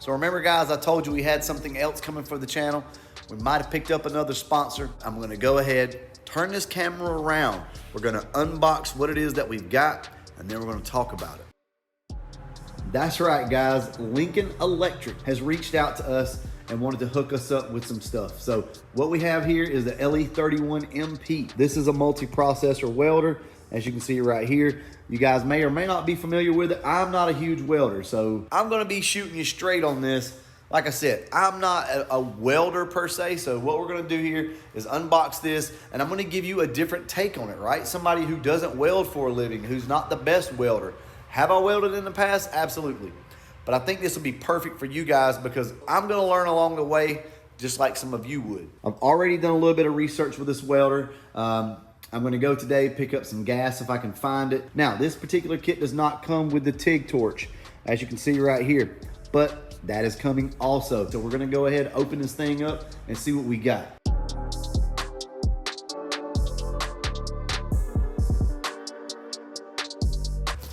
So remember guys, I told you we had something else coming for the channel. We might have picked up another sponsor. I'm gonna go ahead, turn this camera around. We're gonna unbox what it is that we've got, and then we're gonna talk about it. That's right guys, Lincoln Electric has reached out to us and wanted to hook us up with some stuff. So what we have here is the LE31MP. This is a multi-processor welder. As you can see right here, you guys may or may not be familiar with it. I'm not a huge welder, so I'm gonna be shooting you straight on this. Like I said, I'm not a welder per se, so what we're gonna do here is unbox this, and I'm gonna give you a different take on it, right? Somebody who doesn't weld for a living, who's not the best welder. Have I welded in the past? Absolutely. But I think this will be perfect for you guys because I'm gonna learn along the way, just like some of you would. I've already done a little bit of research with this welder. I'm gonna go today, pick up some gas if I can find it. Now, this particular kit does not come with the TIG torch, as you can see right here, but that is coming also. So we're gonna go ahead, open this thing up and see what we got.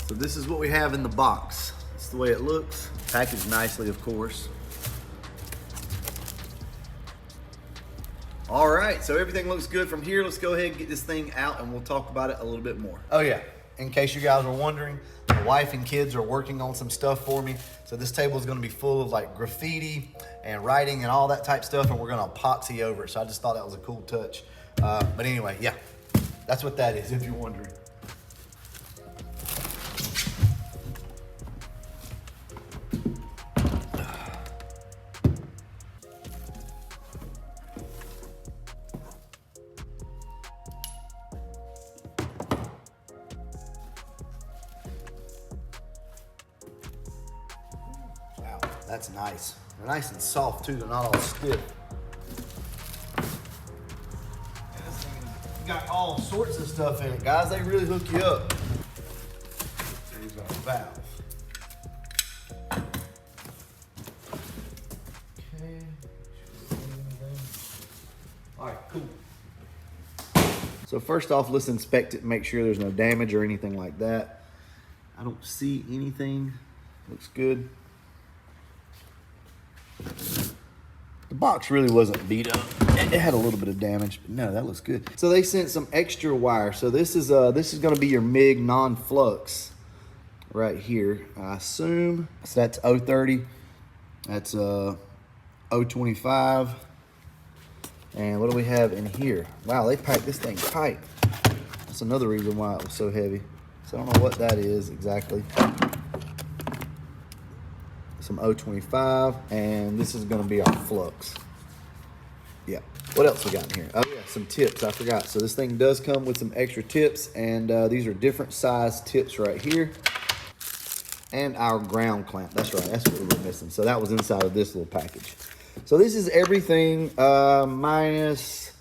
So this is what we have in the box. That's the way it looks. Packaged nicely, of course. All right, so everything looks good from here. Let's go ahead and get this thing out and we'll talk about it a little bit more. Oh yeah, in case you guys are wondering, my wife and kids are working on some stuff for me. So this table is gonna be full of like graffiti and writing and all that type stuff, and we're gonna epoxy over it. So I just thought that was a cool touch. But anyway, yeah, that's what that is if you're wondering. That's nice. They're nice and soft too, they're not all stiff. And this thing got all sorts of stuff in it, guys. They really hook you up. There's our valve. Okay. All right, cool. So first off, let's inspect it and make sure there's no damage or anything like that. I don't see anything. Looks good. The box really wasn't beat up. It had a little bit of damage, but no, that looks good. So they sent some extra wire. So this is going to be your MIG non-flux right here. I assume so. That's 030. That's 025. And what do we have in here? Wow, they packed this thing tight. That's another reason why it was so heavy. So I don't know what that is exactly. Some 025, and this is going to be our flux. Yeah. What else we got in here? Oh yeah, some tips. I forgot. So this thing does come with some extra tips, and these are different size tips right here. And our ground clamp. That's right. That's what we were missing. So that was inside of this little package. So this is everything minus.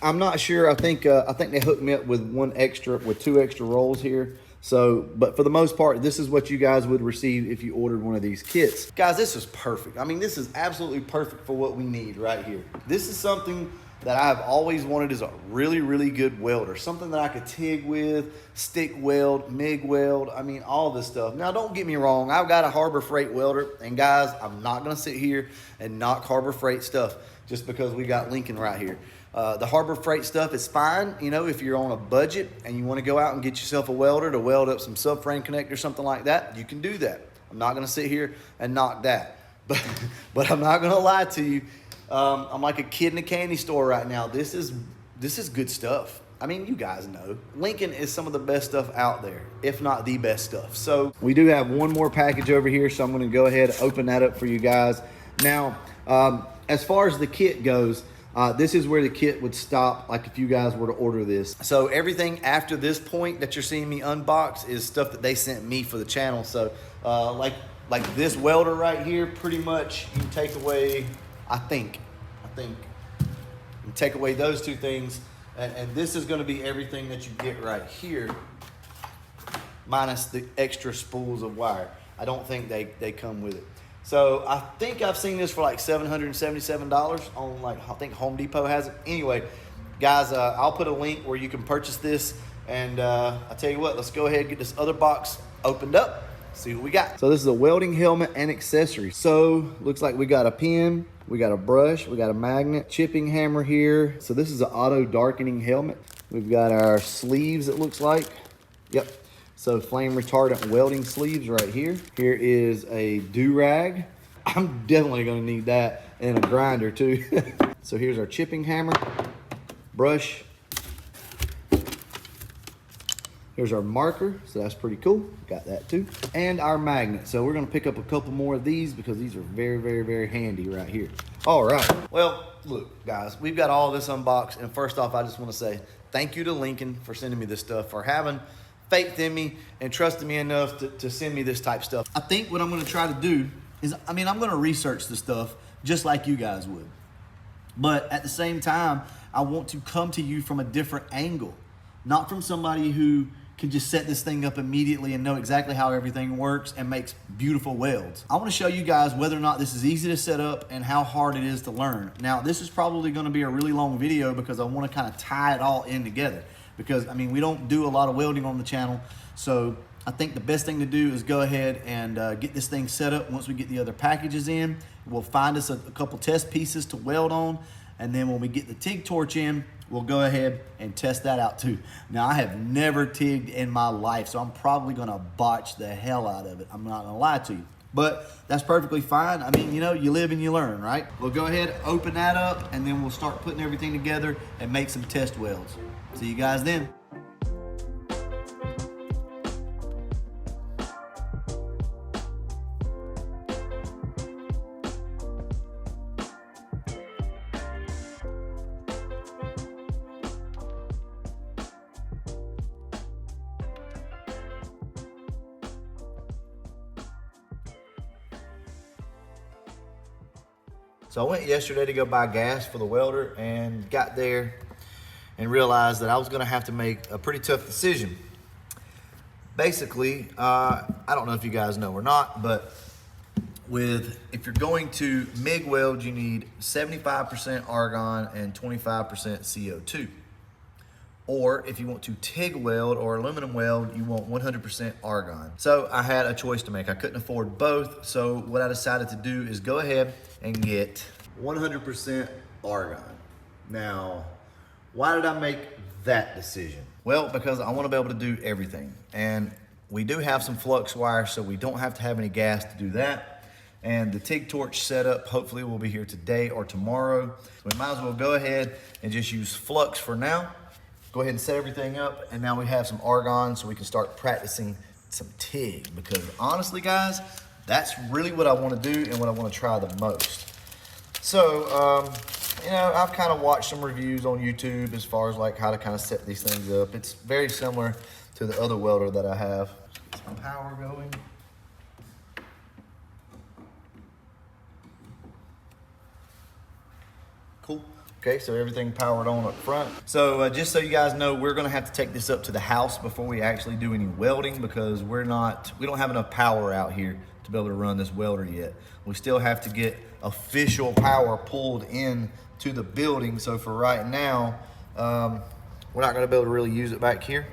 I'm not sure. I think they hooked me up with two extra rolls here. So, but for the most part, this is what you guys would receive if you ordered one of these kits. Guys, this is perfect. I mean, this is absolutely perfect for what we need right here. This is something that I've always wanted as a really, really good welder. Something that I could TIG with, stick weld, MIG weld, I mean, all this stuff. Now, don't get me wrong. I've got a Harbor Freight welder, and guys, I'm not gonna sit here and knock Harbor Freight stuff just because we got Lincoln right here. The Harbor Freight stuff is fine, you know, if you're on a budget and you want to go out and get yourself a welder to weld up some subframe connector, something like that, you can do that. I'm not going to sit here and knock that, but I'm not going to lie to you. I'm like a kid in a candy store right now. This is good stuff. I mean, you guys know Lincoln is some of the best stuff out there, if not the best stuff. So we do have one more package over here, so I'm going to go ahead and open that up for you guys. Now, as far as the kit goes, this is where the kit would stop, like if you guys were to order this. So everything after this point that you're seeing me unbox is stuff that they sent me for the channel. So like this welder right here, pretty much you can take away, I think you can take away those two things, and this is going to be everything that you get right here, minus the extra spools of wire. I don't think they come with it. So I think I've seen this for like $777 on, like, I think Home Depot has it. Anyway, guys, I'll put a link where you can purchase this. And I tell you what, let's go ahead and get this other box opened up see what we got. So this is a welding helmet and accessories. So looks like we got a pin, we got a brush, we got a magnet, chipping hammer here. So this is an auto darkening helmet. We've got our sleeves, it looks like. Yep. So flame retardant welding sleeves right here. Here is a do-rag. I'm definitely gonna need that, and a grinder too. So here's our chipping hammer, brush. Here's our marker, so that's pretty cool. Got that too. And our magnet. So we're gonna pick up a couple more of these because these are very, very, very handy right here. All right, well, look, guys, we've got all this unboxed. And first off, I just wanna say thank you to Lincoln for sending me this stuff, for having faith in me and trusting me enough to send me this type stuff. I think what I'm gonna try to do is, I'm gonna research the stuff just like you guys would. But at the same time, I want to come to you from a different angle, not from somebody who can just set this thing up immediately and know exactly how everything works and makes beautiful welds. I want to show you guys whether or not this is easy to set up and how hard it is to learn. Now, this is probably going to be a really long video because I want to kind of tie it all in together. Because, we don't do a lot of welding on the channel. So I think the best thing to do is go ahead and get this thing set up. Once we get the other packages in, we'll find us a couple test pieces to weld on. And then when we get the TIG torch in, we'll go ahead and test that out too. Now, I have never TIGged in my life, so I'm probably gonna botch the hell out of it. I'm not gonna lie to you. But that's perfectly fine. You live and you learn, right? We'll go ahead, open that up, and then we'll start putting everything together and make some test welds. See you guys then. So I went yesterday to go buy gas for the welder and got there and realized that I was gonna have to make a pretty tough decision. Basically, I don't know if you guys know or not, but if you're going to MIG weld, you need 75% argon and 25% CO2. Or if you want to TIG weld or aluminum weld, you want 100% argon. So I had a choice to make. I couldn't afford both. So what I decided to do is go ahead and get 100% argon. Now, why did I make that decision? Well, because I want to be able to do everything. And we do have some flux wire, so we don't have to have any gas to do that. And the TIG torch setup hopefully will be here today or tomorrow. So we might as well go ahead and just use flux for now. Go ahead and set everything up, and now we have some argon so we can start practicing some TIG, because honestly, guys, that's really what I want to do and what I want to try the most. So, I've kind of watched some reviews on YouTube as far as like how to kind of set these things up. It's very similar to the other welder that I have. Get some power going. Cool. Okay, so everything powered on up front. So just so you guys know, we're gonna have to take this up to the house before we actually do any welding, because we don't have enough power out here to be able to run this welder yet. We still have to get official power pulled in to the building. So for right now, we're not gonna be able to really use it back here,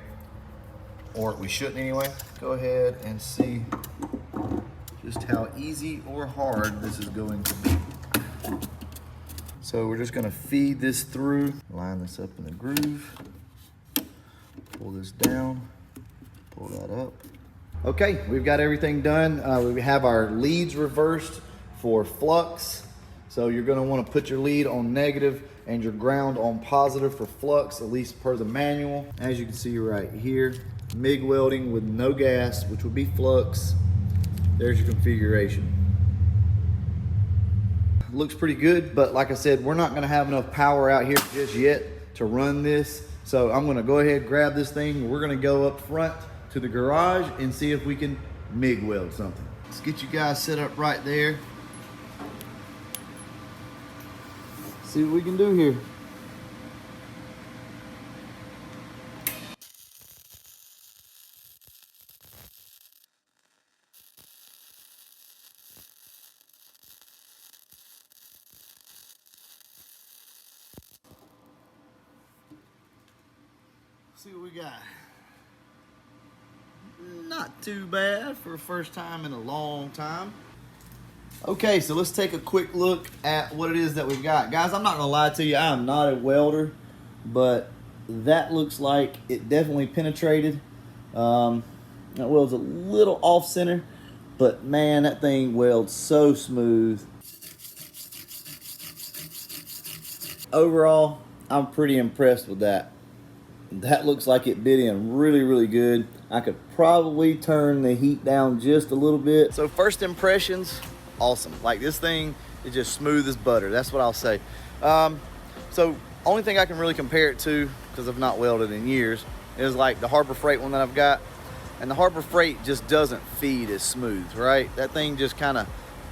or we shouldn't anyway. Go ahead and see just how easy or hard this is going to be. So we're just gonna feed this through, line this up in the groove, pull this down, pull that up. Okay, we've got everything done. We have our leads reversed for flux. So you're gonna wanna put your lead on negative and your ground on positive for flux, at least per the manual. As you can see right here, MIG welding with no gas, which would be flux. There's your configuration. Looks pretty good, but like I said, we're not gonna have enough power out here just yet to run this. So I'm gonna go ahead, grab this thing. We're gonna go up front to the garage and see if we can MIG weld something. Let's get you guys set up right there. See what we can do here. See what we got. not too bad for a first time in a long time. Okay, so let's take a quick look at what it is that we've got. Guys, I'm not gonna lie to you, I am not a welder, but that looks like it definitely penetrated. That weld's a little off center, but man, that thing welds so smooth. Overall, I'm pretty impressed with that. That looks like it bit in really, really good. I could probably turn the heat down just a little bit. So first impressions, awesome. Like, this thing is just smooth as butter. That's what I'll say. So only thing I can really compare it to, because I've not welded in years, is like the Harbor Freight one that I've got. And the Harbor Freight just doesn't feed as smooth, right? That thing just kind of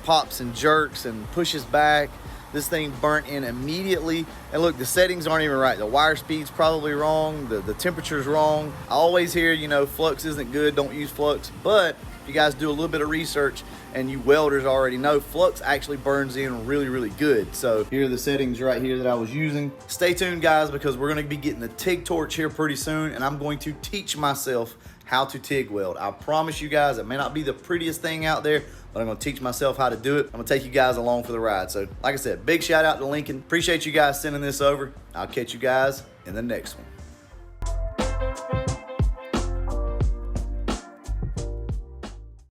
pops and jerks and pushes back. This thing burnt in immediately. And look, the settings aren't even right. The wire speed's probably wrong. The temperature's wrong. I always hear, you know, flux isn't good, don't use flux. But if you guys do a little bit of research, and you welders already know, flux actually burns in really, really good. So here are the settings right here that I was using. Stay tuned, guys, because we're gonna be getting the TIG torch here pretty soon, and I'm going to teach myself how to TIG weld. I promise you guys, it may not be the prettiest thing out there, but I'm gonna teach myself how to do it. I'm gonna take you guys along for the ride. So like I said, big shout out to Lincoln. Appreciate you guys sending this over. I'll catch you guys in the next one.